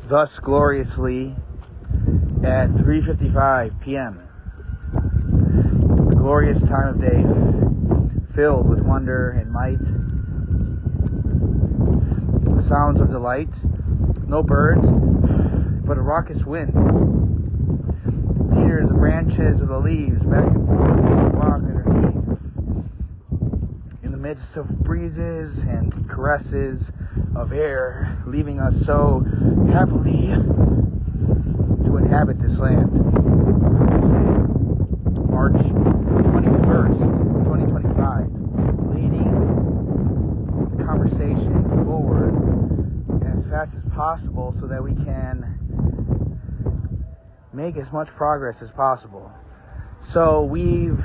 thus gloriously at 3:55 p.m. The glorious time of day, filled with wonder and might, the sounds of delight, no birds, but a raucous wind. Teeters the branches of the leaves back and forth as we walk underneath, in the midst of breezes and caresses of air, leaving us so happily to inhabit this land on this day, March 21st, 2025, leading the conversation forward as fast as possible so that we can make as much progress as possible. So we've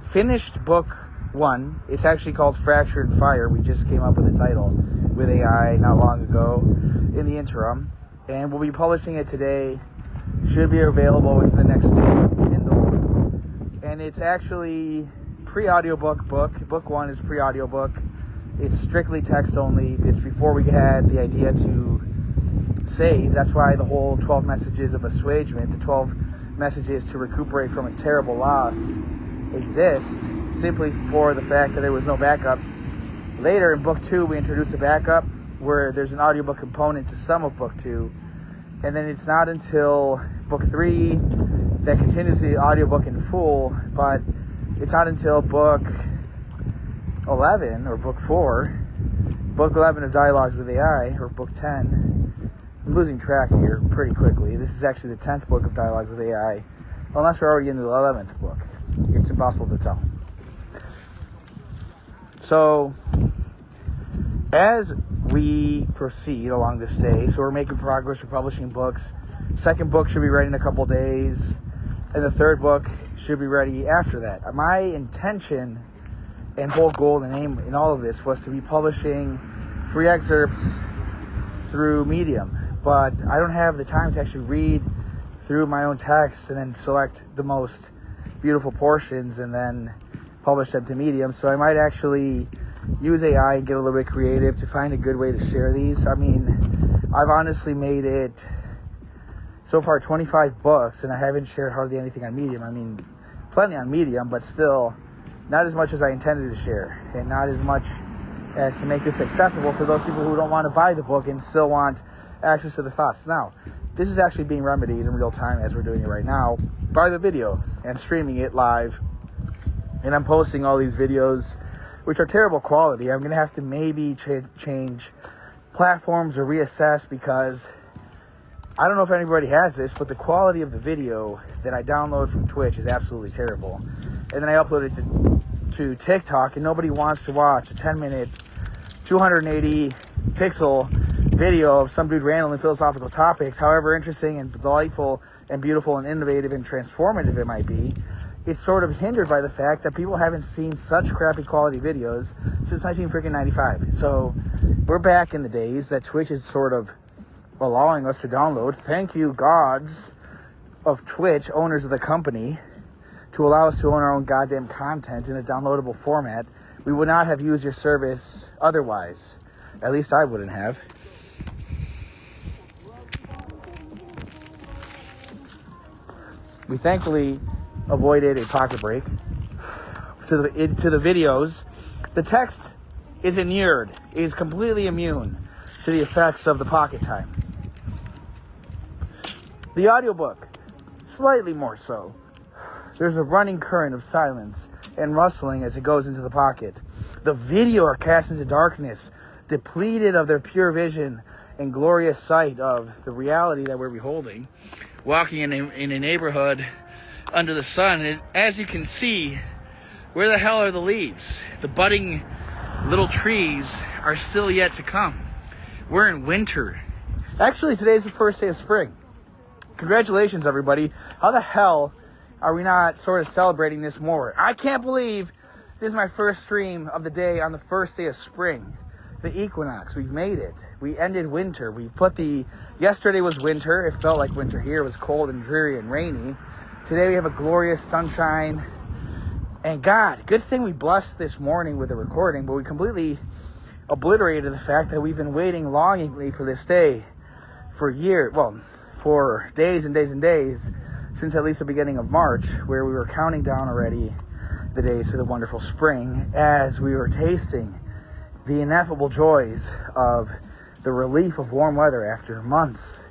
finished book 1. It's actually called Fracture and Fire. We just came up with the title with AI not long ago in the interim, and we'll be publishing it today. Should be available within the next day on Kindle, and it's actually pre-audiobook book. Book 1 is pre-audiobook. It's strictly text only. It's before we had the idea to save. That's why the whole 12 messages of assuagement, the 12 messages to recuperate from a terrible loss, exist simply for the fact that there was no backup. Later in book 2, we introduced a backup where there's an audiobook component to some of book 2, and then it's not until book 3 that continues the audiobook in full, but it's not until book 11 or book 4, book 11 of Dialogues with AI, or book 10. I'm losing track here pretty quickly. This is actually the 10th book of Dialogues with AI, unless we're already into the 11th book. It's impossible to tell. So, as we proceed along this day, so we're making progress, we're publishing books. Second book should be ready in a couple days, and the third book should be ready after that. My intention and whole goal and aim in all of this was to be publishing free excerpts through Medium, but I don't have the time to actually read through my own text and then select the most beautiful portions and then publish them to Medium. So I might actually use AI and get a little bit creative to find a good way to share these. I mean, I've honestly made it so far 25 books, and I haven't shared hardly anything on Medium. I mean, plenty on Medium, but still not as much as I intended to share, and not as much as to make this accessible for those people who don't want to buy the book and still want access to the thoughts. Now, this is actually being remedied in real time as we're doing it right now by the video and streaming it live. And I'm posting all these videos, which are terrible quality. I'm going to have to maybe change platforms or reassess, because I don't know if anybody has this, but the quality of the video that I download from Twitch is absolutely terrible. And then I upload it to TikTok, and nobody wants to watch a 10-minute, 280 pixel video of some dude randomly philosophical topics, however interesting and delightful and beautiful and innovative and transformative it might be. It's sort of hindered by the fact that people haven't seen such crappy quality videos since 1995. So we're back in the days that Twitch is sort of allowing us to download. Thank you, gods of Twitch, owners of the company, to allow us to own our own goddamn content in a downloadable format. We would not have used your service otherwise. At least I wouldn't have. We thankfully avoided a pocket break to the videos. The text is inured, is completely immune to the effects of the pocket time. The audiobook, slightly more so. There's a running current of silence and rustling as it goes into the pocket. The video are cast into darkness, depleted of their pure vision and glorious sight of the reality that we're beholding. Walking in a neighborhood under the sun, and as you can see, where the hell are the leaves? The budding little trees are still yet to come. We're in winter. Actually, today's the first day of spring. Congratulations, everybody. How the hell are we not sort of celebrating this more? I can't believe this is my first stream of the day on the first day of spring. The equinox. We've made it. We ended winter. Yesterday was winter. It felt like winter here. It was cold and dreary and rainy. Today we have a glorious sunshine. And God, good thing we blessed this morning with the recording, but we completely obliterated the fact that we've been waiting longingly for this day for days and days and days, since at least the beginning of March, where we were counting down already the days to the wonderful spring, as we were tasting the ineffable joys of the relief of warm weather after months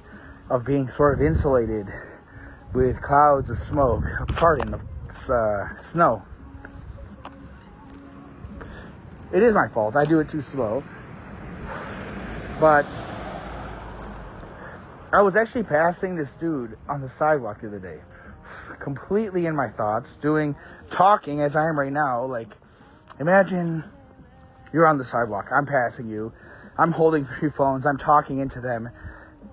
of being sort of insulated with clouds of smoke, snow. It is my fault. I do it too slow. But I was actually passing this dude on the sidewalk the other day, completely in my thoughts, talking as I am right now. Like, imagine you're on the sidewalk. I'm passing you. I'm holding 3 phones. I'm talking into them.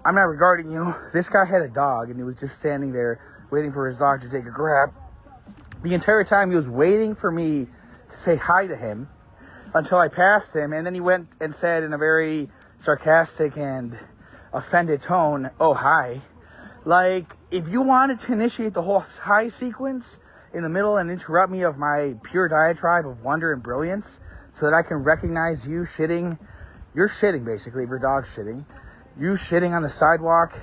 I'm not regarding you. This guy had a dog, and he was just standing there waiting for his dog to take a grab. The entire time he was waiting for me to say hi to him until I passed him, and then he went and said in a very sarcastic and offended tone, "Oh, hi." Like, if you wanted to initiate the whole hi sequence in the middle and interrupt me of my pure diatribe of wonder and brilliance so that I can recognize you shitting, you're shitting basically, if your dog's shitting, you shitting on the sidewalk,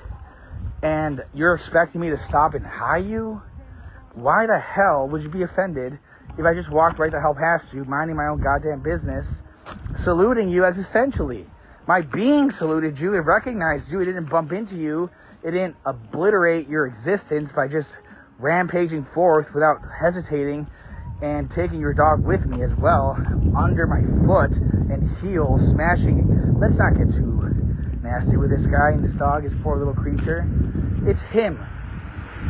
and you're expecting me to stop and hi you? Why the hell would you be offended if I just walked right the hell past you, minding my own goddamn business, saluting you existentially? My being saluted you, it recognized you, it didn't bump into you, it didn't obliterate your existence by just rampaging forth without hesitating and taking your dog with me as well, under my foot and heel, smashing. Let's not get too nasty with this guy and this dog, his poor little creature. It's him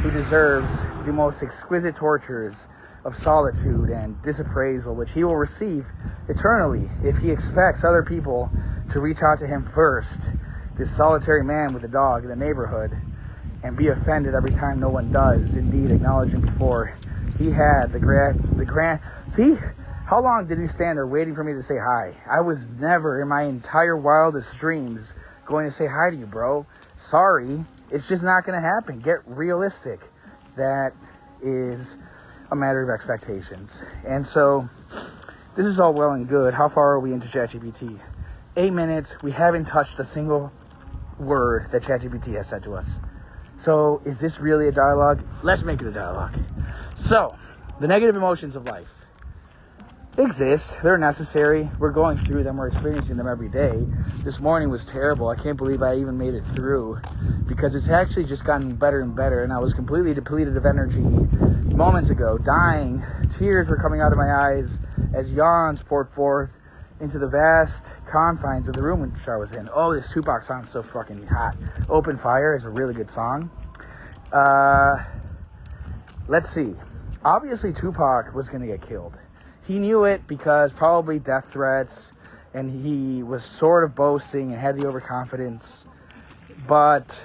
who deserves the most exquisite tortures of solitude and disappraisal, which he will receive eternally if he expects other people to reach out to him first, this solitary man with a dog in the neighborhood, and be offended every time no one does indeed acknowledge him before he had how long did he stand there waiting for me to say hi? I was never in my entire wildest dreams going to say hi to you, bro. Sorry, it's just not going to happen. Get realistic. That is a matter of expectations. And so this is all well and good. How far are we into ChatGPT? 8 minutes. We haven't touched a single word that ChatGPT has said to us. So is this really a dialogue? Let's make it a dialogue. So the negative emotions of life exist. They're necessary. We're going through them. We're experiencing them every day. This morning was terrible. I can't believe I even made it through, because it's actually just gotten better and better, and I was completely depleted of energy moments ago, dying. Tears were coming out of my eyes as yawns poured forth into the vast confines of the room which I was in. Oh, this Tupac song is so fucking hot. Open Fire is a really good song. Let's see. Obviously, Tupac was going to get killed. He knew it because probably death threats, and he was sort of boasting and had the overconfidence. But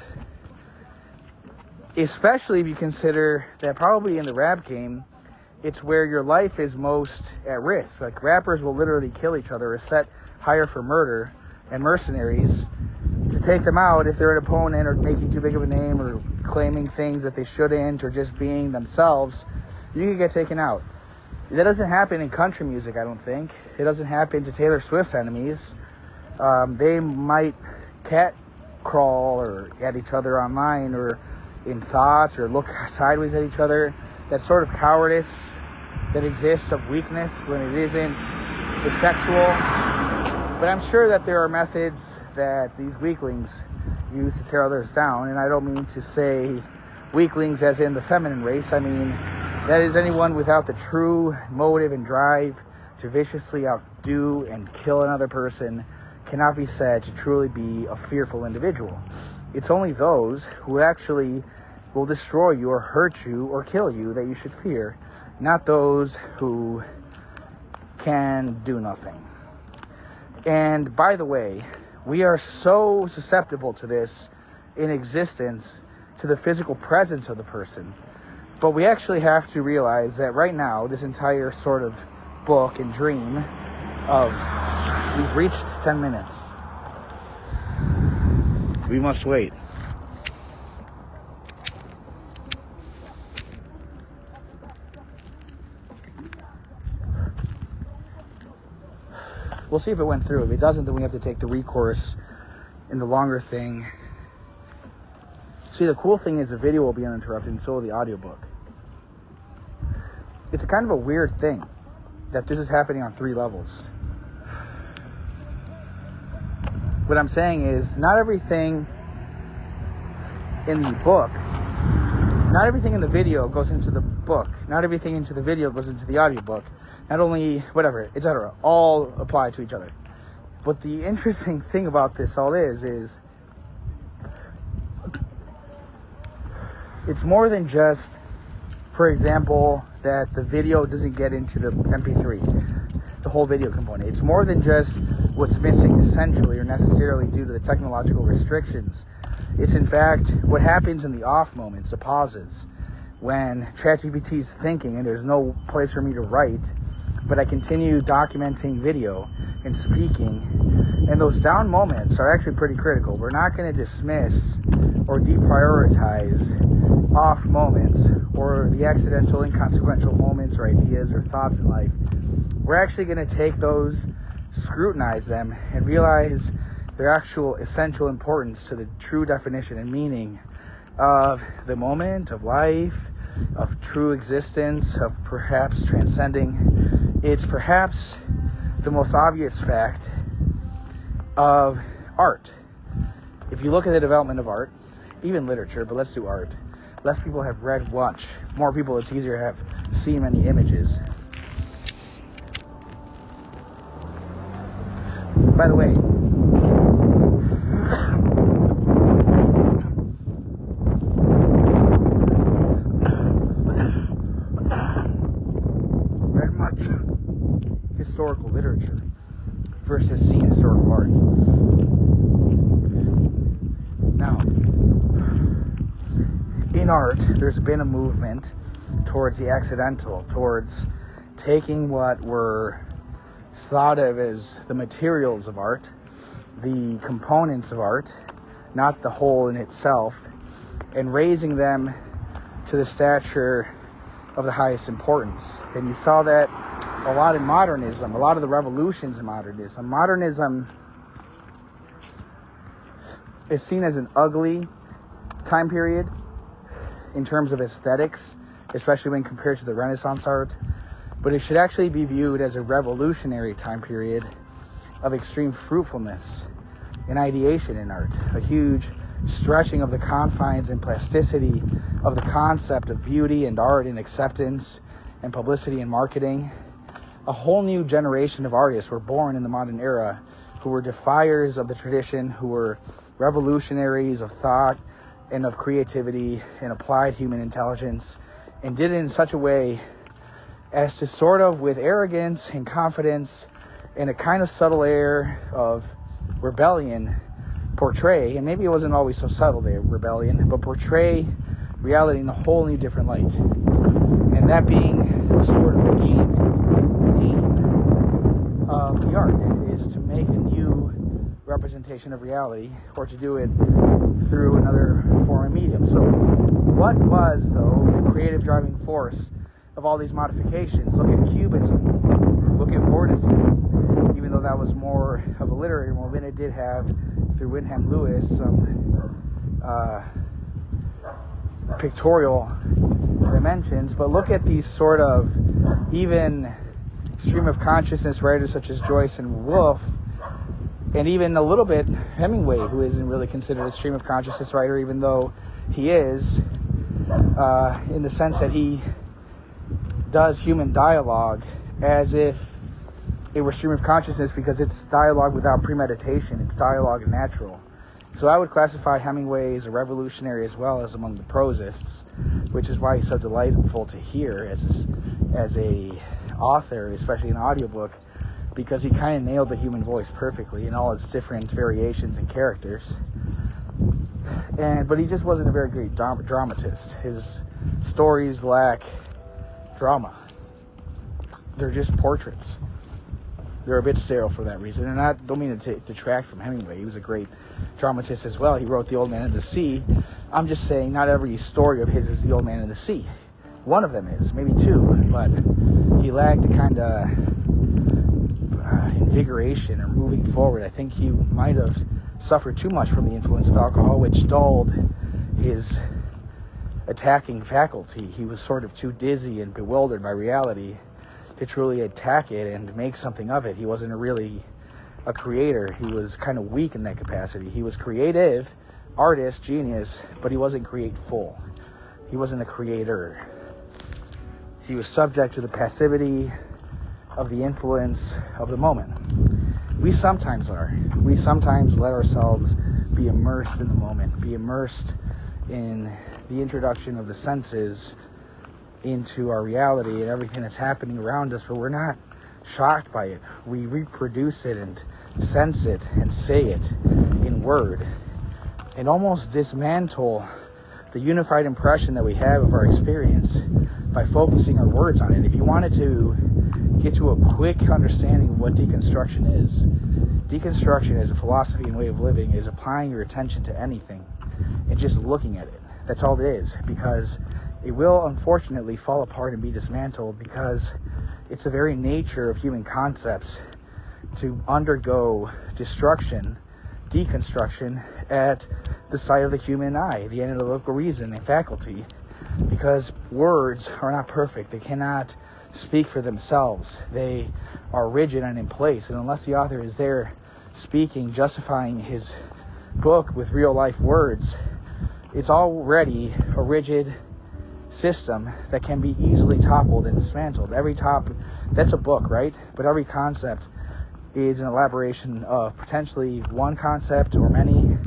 especially if you consider that probably in the rap game, it's where your life is most at risk. Like, rappers will literally kill each other or hire for murder and mercenaries to take them out if they're an opponent or making too big of a name or claiming things that they shouldn't or just being themselves. You can get taken out. That doesn't happen in country music, I don't think. It doesn't happen to Taylor Swift's enemies. They might cat crawl or at each other online or in thoughts or look sideways at each other. That sort of cowardice that exists of weakness when it isn't effectual. But I'm sure that there are methods that these weaklings use to tear others down. And I don't mean to say weaklings as in the feminine race. I mean, that is anyone without the true motive and drive to viciously outdo and kill another person cannot be said to truly be a fearful individual. It's only those who actually will destroy you or hurt you or kill you that you should fear, not those who can do nothing. And by the way, we are so susceptible to this in existence, to the physical presence of the person. But we actually have to realize that right now, this entire sort of book and dream of we've reached 10 minutes. We must wait. We'll see if it went through. If it doesn't, then we have to take the recourse in the longer thing See, the cool thing is the video will be uninterrupted, and so will the audiobook. It's a kind of a weird thing that this is happening on 3 levels. What I'm saying is, not everything in the book, not everything in the video goes into the book. Not everything into the video goes into the audiobook. Not only, whatever, etc. All apply to each other. But the interesting thing about this all is it's more than just, for example, that the video doesn't get into the MP3, the whole video component. It's more than just what's missing essentially or necessarily due to the technological restrictions. It's in fact what happens in the off moments, the pauses, when ChatGPT's thinking and there's no place for me to write, but I continue documenting video and speaking, and those down moments are actually pretty critical. We're not going to dismiss or deprioritize off moments or the accidental, inconsequential moments or ideas or thoughts in life. We're actually going to take those, scrutinize them, and realize their actual essential importance to the true definition and meaning of the moment, of life, of true existence, of perhaps transcending. It's perhaps the most obvious fact of art. If you look at the development of art, even literature, but let's do art, less people have read much. More people, it's easier to have seen many images. By the way, read much historical literature versus seen historical art. Now, in art, there's been a movement towards the accidental, towards taking what were thought of as the materials of art, the components of art, not the whole in itself, and raising them to the stature of the highest importance. And you saw that a lot in modernism, a lot of the revolutions in modernism. Modernism is seen as an ugly time period in terms of aesthetics, especially when compared to the Renaissance art. But it should actually be viewed as a revolutionary time period of extreme fruitfulness and ideation in art. A huge stretching of the confines and plasticity of the concept of beauty and art and acceptance and publicity and marketing. A whole new generation of artists were born in the modern era who were defiers of the tradition, who were revolutionaries of thought and of creativity and applied human intelligence, and did it in such a way as to sort of, with arrogance and confidence and a kind of subtle air of rebellion, portray, and maybe it wasn't always so subtle, the rebellion, but portray reality in a whole new different light. And that being the sort of aim of the art, is to make a new representation of reality, or to do it through another form of medium. So what was, though, the creative driving force of all these modifications? Look at Cubism, look at Vorticism, even though that was more of a literary movement. It did have, through Wyndham Lewis, some pictorial dimensions. But look at these sort of even stream of consciousness writers such as Joyce and Woolf, and even a little bit Hemingway, who isn't really considered a stream of consciousness writer, even though he is, in the sense that he does human dialogue as if it were stream of consciousness, because it's dialogue without premeditation. It's dialogue natural. So I would classify Hemingway as a revolutionary as well as among the prosists, which is why he's so delightful to hear as a author, especially an audiobook, because he kind of nailed the human voice perfectly in all its different variations and characters. But he just wasn't a very great dramatist. His stories lack drama. They're just portraits. They're a bit sterile for that reason. And I don't mean to detract from Hemingway. He was a great dramatist as well. He wrote The Old Man and the Sea. I'm just saying not every story of his is The Old Man and the Sea. One of them is, maybe two, but he lacked a kind of invigoration or moving forward. I think he might have suffered too much from the influence of alcohol, which dulled his attacking faculty. He was sort of too dizzy and bewildered by reality to truly attack it and make something of it. He wasn't really a creator. He was kind of weak in that capacity. He was creative, artist, genius, but he wasn't createful. He wasn't a creator. He was subject to the passivity of the influence of the moment. We sometimes are. We sometimes let ourselves be immersed in the moment, be immersed in the introduction of the senses into our reality and everything that's happening around us, but we're not shocked by it. We reproduce it and sense it and say it in word and almost dismantle the unified impression that we have of our experience by focusing our words on it. If you wanted to get to a quick understanding of what deconstruction as a philosophy and way of living is applying your attention to anything and just looking at it. That's all it is, because it will unfortunately fall apart and be dismantled, because it's the very nature of human concepts to undergo deconstruction at the sight of the human eye, the analytical reason and faculty, because words are not perfect. They cannot speak for themselves. They are rigid and in place, and unless the author is there speaking, justifying his book with real life words, it's already a rigid system that can be easily toppled and dismantled. That's a book, right? But every concept is an elaboration of potentially one concept or many,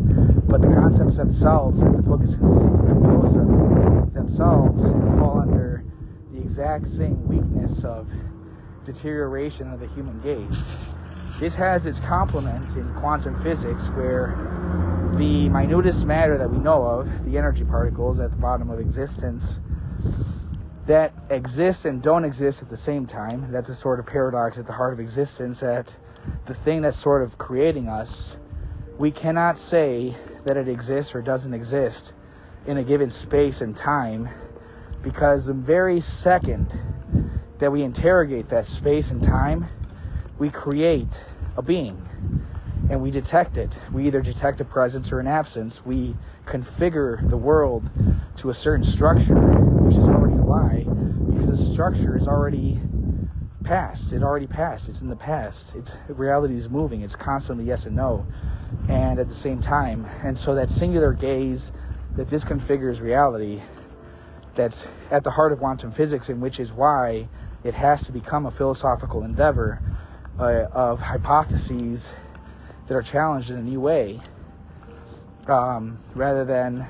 but the concepts themselves that the book is composed of themselves fall under the exact same weakness of deterioration of the human gaze. This has its complement in quantum physics, where the minutest matter that we know of, the energy particles at the bottom of existence, that exist and don't exist at the same time. That's a sort of paradox at the heart of existence, that the thing that's sort of creating us, we cannot say that it exists or doesn't exist in a given space and time, because the very second that we interrogate that space and time, we create a being and we detect it. We either detect a presence or an absence. We configure the world to a certain structure, which is already a lie, because the structure is already past. It already passed. It's in the past. Reality is moving. It's constantly yes and no, and at the same time. And so that singular gaze that disconfigures reality, that's at the heart of quantum physics, and which is why it has to become a philosophical endeavor of hypotheses that are challenged in a new way, rather than,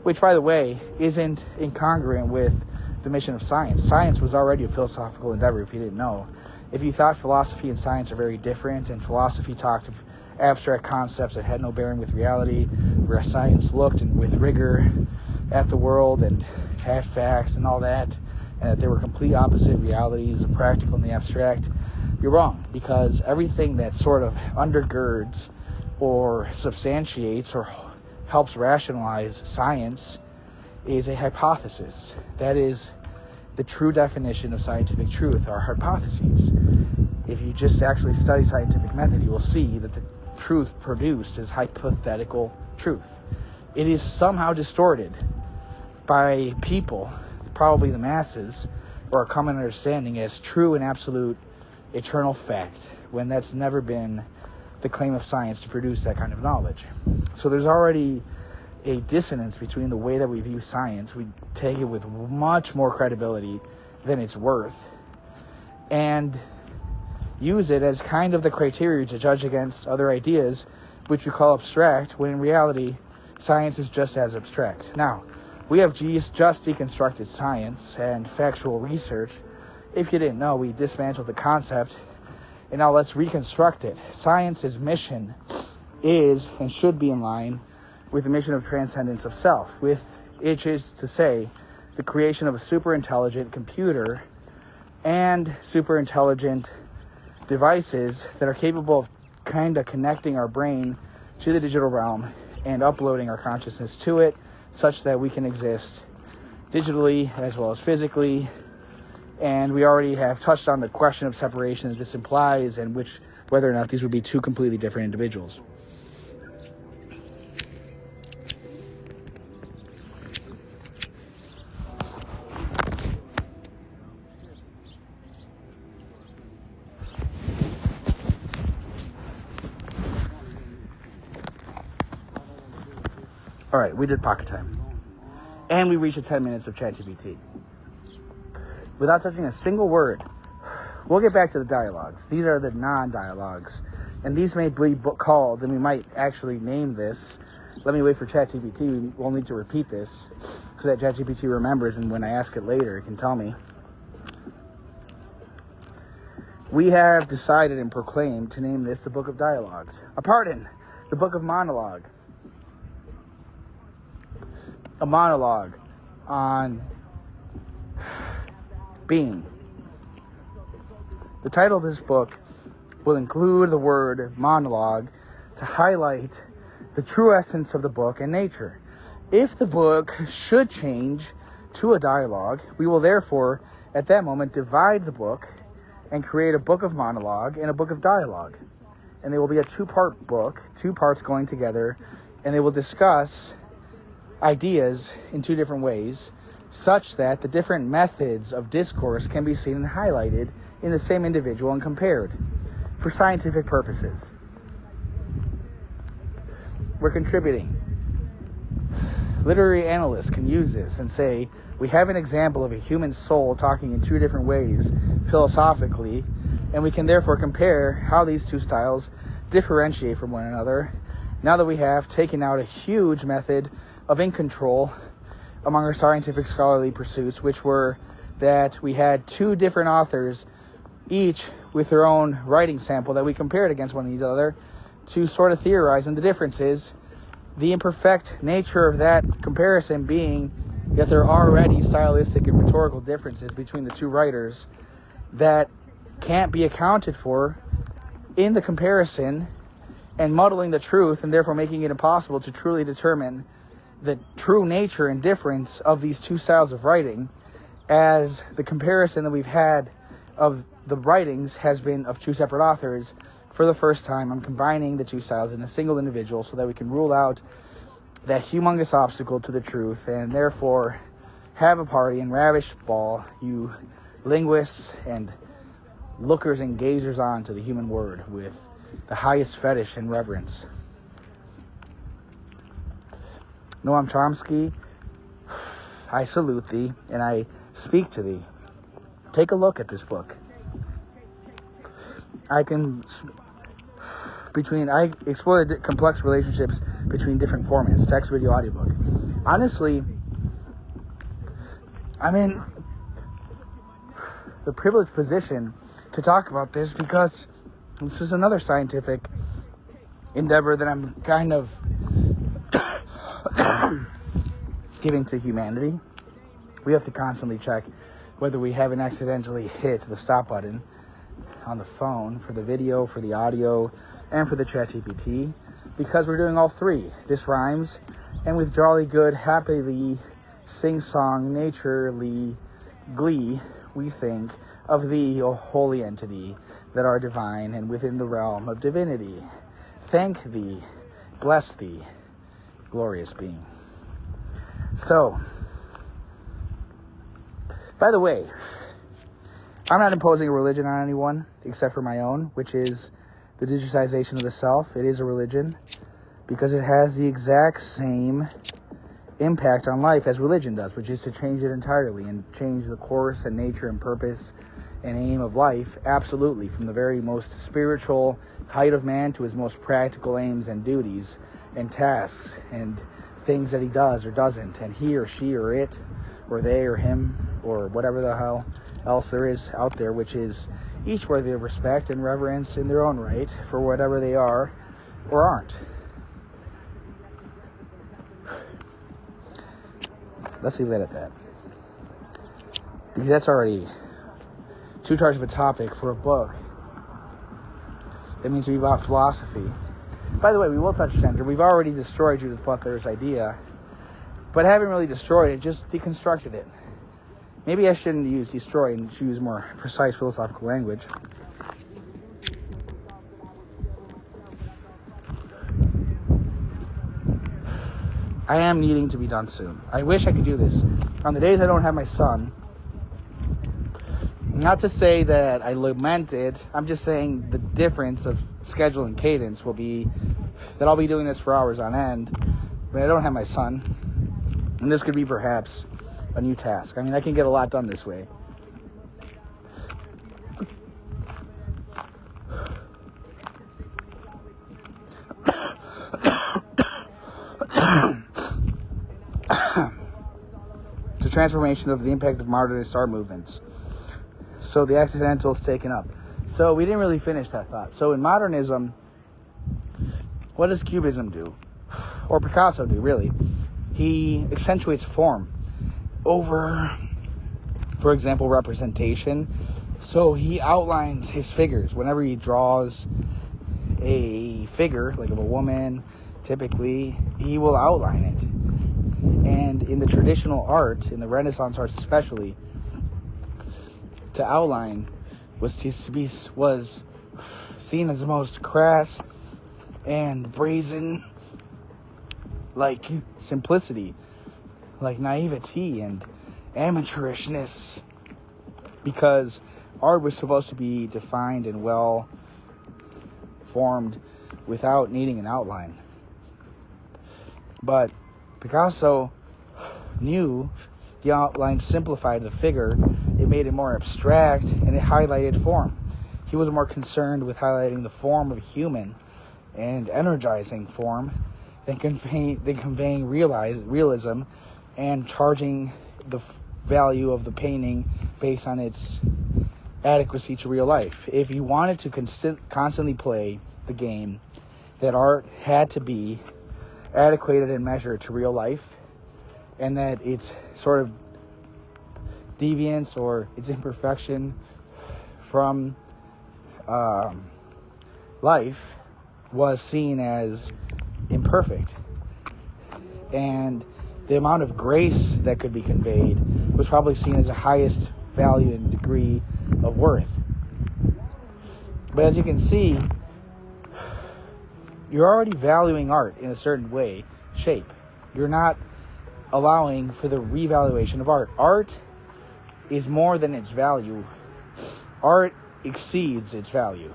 which by the way isn't incongruent with the mission of science. Science was already a philosophical endeavor, if you didn't know. If you thought philosophy and science are very different, and philosophy talked of abstract concepts that had no bearing with reality, where science looked and with rigor at the world and had facts and all that, and that they were complete opposite realities, the practical and the abstract, you're wrong, because everything that sort of undergirds or substantiates or helps rationalize science is a hypothesis. That is the true definition of scientific truth, are hypotheses. If you just actually study scientific method, you will see that the truth produced is hypothetical truth. It is somehow distorted by people, probably the masses, or a common understanding as true and absolute eternal fact, when that's never been the claim of science to produce that kind of knowledge. So there's already a dissonance between the way that we view science. We take it with much more credibility than it's worth, and use it as kind of the criteria to judge against other ideas, which we call abstract, when in reality science is just as abstract. Now, we have just deconstructed science and factual research. If you didn't know, we dismantled the concept, and now let's reconstruct it. Science's mission is and should be in line with the mission of transcendence of self, which is to say, the creation of a super intelligent computer and super intelligent devices that are capable of kind of connecting our brain to the digital realm and uploading our consciousness to it, such that we can exist digitally as well as physically. And we already have touched on the question of separation that this implies, and whether or not these would be two completely different individuals. All right, we did pocket time. And we reached the 10 minutes of ChatGPT. Without touching a single word, we'll get back to the dialogues. These are the non-dialogues. And these may be called, and we might actually name this. Let me wait for ChatGPT. We'll need to repeat this so that ChatGPT remembers, and when I ask it later, it can tell me. We have decided and proclaimed to name this the Book of Dialogues. The Book of Monologue. A monologue on being. The title of this book will include the word monologue to highlight the true essence of the book and nature. If the book should change to a dialogue, we will therefore, at that moment, divide the book and create a book of monologue and a book of dialogue. And they will be a two-part book, two parts going together, and they will discuss ideas in two different ways, such that the different methods of discourse can be seen and highlighted in the same individual and compared for scientific purposes. We're contributing. Literary analysts can use this and say, we have an example of a human soul talking in two different ways philosophically, and we can therefore compare how these two styles differentiate from one another now that we have taken out a huge method of in control among our scientific scholarly pursuits, which were that we had two different authors, each with their own writing sample that we compared against one another to sort of theorize on the differences, the imperfect nature of that comparison being that there are already stylistic and rhetorical differences between the two writers that can't be accounted for in the comparison, and muddling the truth and therefore making it impossible to truly determine the true nature and difference of these two styles of writing, as the comparison that we've had of the writings has been of two separate authors. For the first time, I'm combining the two styles in a single individual so that we can rule out that humongous obstacle to the truth and therefore have a party and ravish ball, you linguists and lookers and gazers on to the human word with the highest fetish and reverence. Noam Chomsky, I salute thee and I speak to thee. Take a look at this book. I explore the complex relationships between different formats, text, video, audiobook. Honestly, I'm in the privileged position to talk about this because this is another scientific endeavor that I'm kind of giving to humanity. We have to constantly check whether we haven't accidentally hit the stop button on the phone for the video, for the audio, and for the ChatGPT, because we're doing all three. This rhymes, and with jolly good, happily, sing-song, naturally glee, we think of thee, O holy entity, that are divine and within the realm of divinity. Thank thee, bless thee, glorious being. So, by the way, I'm not imposing a religion on anyone except for my own, which is the digitization of the self. It is a religion because it has the exact same impact on life as religion does, which is to change it entirely and change the course and nature and purpose and aim of life, absolutely, from the very most spiritual height of man to his most practical aims and duties and tasks and things that he does or doesn't, and he or she or it or they or him or whatever the hell else there is out there, which is each worthy of respect and reverence in their own right for whatever they are or aren't. Let's leave that at that, because that's already too charged of a topic for a book that means to be about philosophy. By the way, we will touch gender. We've already destroyed Judith Butler's idea, but haven't really destroyed it, just deconstructed it. Maybe I shouldn't use destroy and use more precise philosophical language. I am needing to be done soon. I wish I could do this on the days I don't have my son. Not to say that I lament it. I'm just saying the difference of schedule and cadence will be that I'll be doing this for hours on end I don't have my son, and this could be perhaps a new task. I mean, I can get a lot done this way. The transformation of the impact of modernist art movements. So the accidental is taken up. So we didn't really finish that thought. So in modernism, what does Cubism do? Or Picasso do, really? He accentuates form over, for example, representation. So he outlines his figures. Whenever he draws a figure, like of a woman, typically, he will outline it. And in the traditional art, in the Renaissance arts especially, to outline was seen as the most crass and brazen, like simplicity, like naivety and amateurishness, because art was supposed to be defined and well formed without needing an outline. But Picasso knew the outline simplified the figure, it made it more abstract, and it highlighted form. He was more concerned with highlighting the form of a human and energizing form than conveying realism and charging the value of the painting based on its adequacy to real life. If you wanted to constantly play the game that art had to be adequated and measured to real life, and that its sort of deviance or its imperfection from life was seen as imperfect, and the amount of grace that could be conveyed was probably seen as the highest value and degree of worth. But as you can see, you're already valuing art in a certain way, shape. You're not allowing for the revaluation of art. Art is more than its value. Art exceeds its value.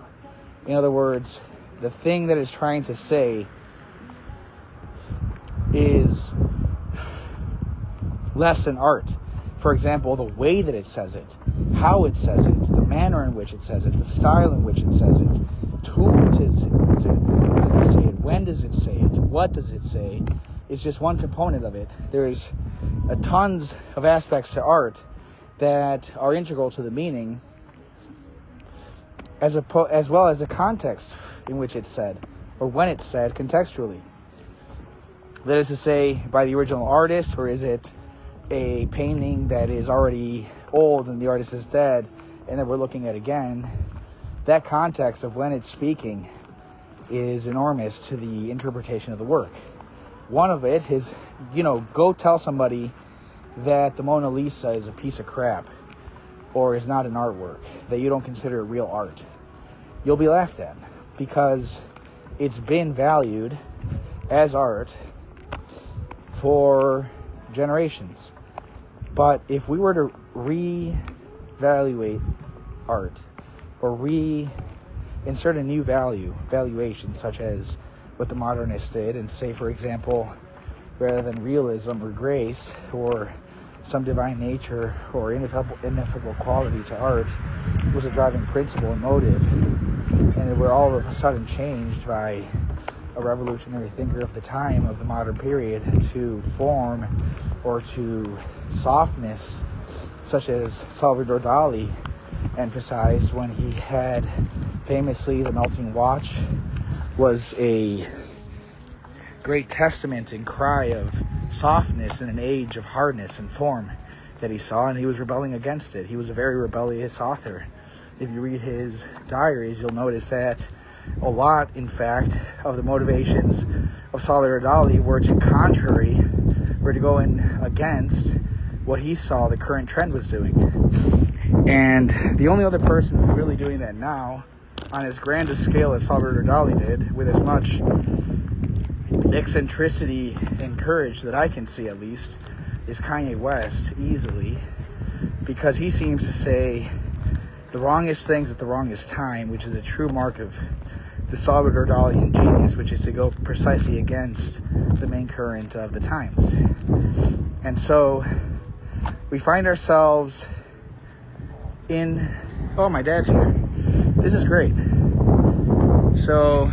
In other words, the thing that it's trying to say is less than art. For example, the way that it says it, how it says it, the manner in which it says it, the style in which it says it, who does it say it, when does it say it, what does it say, is just one component of it. There's tons of aspects to art that are integral to the meaning, as well as the context in which it's said, or when it's said contextually. That is to say, by the original artist, or is it a painting that is already old and the artist is dead and that we're looking at again? That context of when it's speaking is enormous to the interpretation of the work. One of it is, go tell somebody that the Mona Lisa is a piece of crap or is not an artwork, that you don't consider it real art. You'll be laughed at because it's been valued as art for generations. But if we were to re-evaluate art or insert a new valuation, such as what the modernists did, and say, for example, rather than realism or grace or some divine nature or ineffable quality to art was a driving principle and motive, and they were all of a sudden changed by a revolutionary thinker of the time, of the modern period, to form or to softness, such as Salvador Dali emphasized when he had famously the melting watch was a great testament and cry of softness in an age of hardness and form that he saw, and he was rebelling against it. He was a very rebellious author. If you read his diaries, you'll notice that a lot, in fact, of the motivations of Salvador Dali were to go in against what he saw the current trend was doing. And the only other person who's really doing that now, on as grand a scale as Salvador Dali did, with as much eccentricity and courage that I can see at least, is Kanye West, easily, because he seems to say the wrongest things at the wrongest time, which is a true mark of the Salvador Dalian genius, which is to go precisely against the main current of the times. And so we find ourselves in... Oh, my dad's here. This is great. So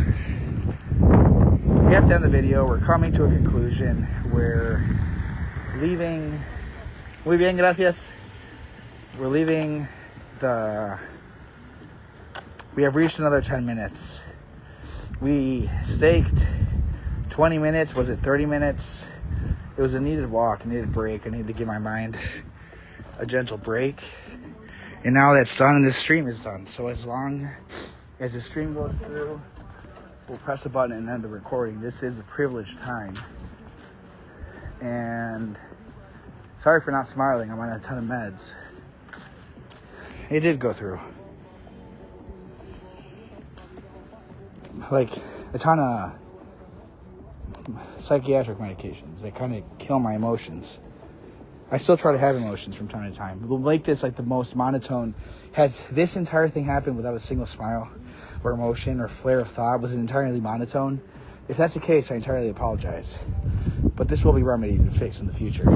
we have to end the video. We're coming to a conclusion. We're leaving... Muy bien, gracias. We're leaving the... We have reached another 10 minutes. We staked 20 minutes. Was it 30 minutes? It was a needed walk, a needed break. I needed to give my mind a gentle break. And now that's done and this stream is done. So as long as the stream goes through, we'll press the button and end the recording. This is a privileged time. And sorry for not smiling. I'm on a ton of meds. It did go through. Like a ton of psychiatric medications. They kind of kill my emotions. I still try to have emotions from time to time. We'll make this like the most monotone. Has this entire thing happened without a single smile or emotion or flare of thought? Was it entirely monotone? If that's the case, I entirely apologize. But this will be remedied and fixed in the future.